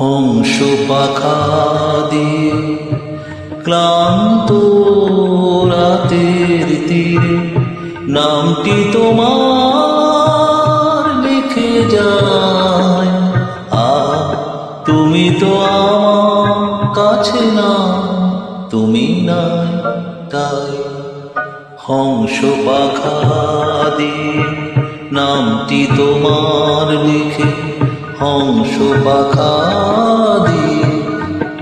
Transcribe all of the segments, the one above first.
হংস পাখা দিয়ে ক্লান্ত রাতের তীরে নামটি তোমার লিখে যায়। তুমি তো আমার কাছে না, তুমি নাই তাই। হংস পাখা দিয়ে নামটি তোমার লিখে, হংস পাখা দিয়ে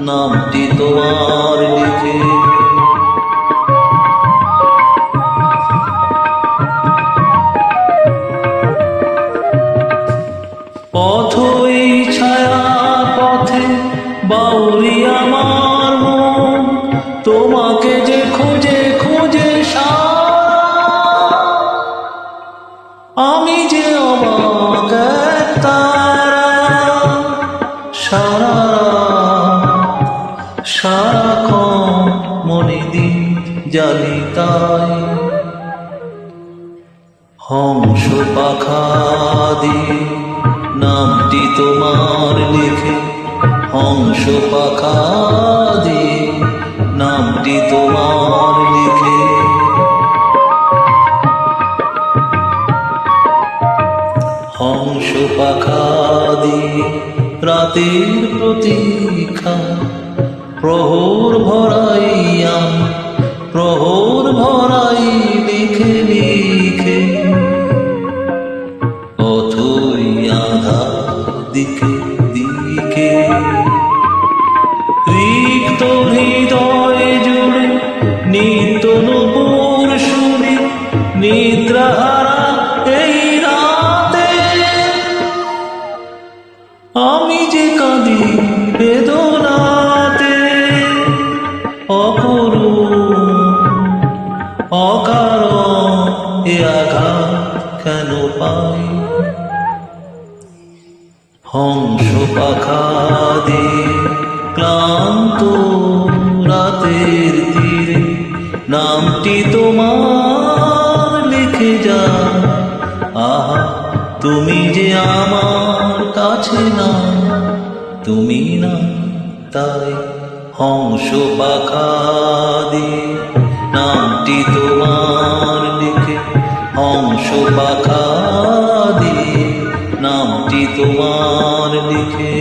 নামটি তোমার লিখে। পথ এই ছায়া পথে বাউরি আমার মন, তোমাকে যে খুঁজে খুঁজে আমি যে অবাক এক তারা। সারাক্ষণ মনে দিন জানি তাই। হংস পাখা দিয়ে নামটি তোমার লিখে, হংস পাখা দিয়ে নামটি তোমার লিখে। হংস পাখা দিয়ে রাতের প্রতীক্ষা, প্রহর ভরাইয়া প্রহর ভরাই লিখে লিখে। অথই আধার দিকে দিকে রিক্ত হৃদয় জুড়ে নিত্য নূপুর শুনে, নিদ্রাহারা এই রাতে আমি যে কাঁদি বেদনাতে। অকারণ এ আঘাত কেন পাই। হংস পাখা দিয়ে ক্লান্ত রাতের তীরে নামটি তোমার লিখে যায়। তুমি যে আমার কাছে না, তুমি না তাই। হংস পাখা দিয়ে নামটি তোমার লিখে, হংস পাখা দিয়ে নামটি তোমার লিখে।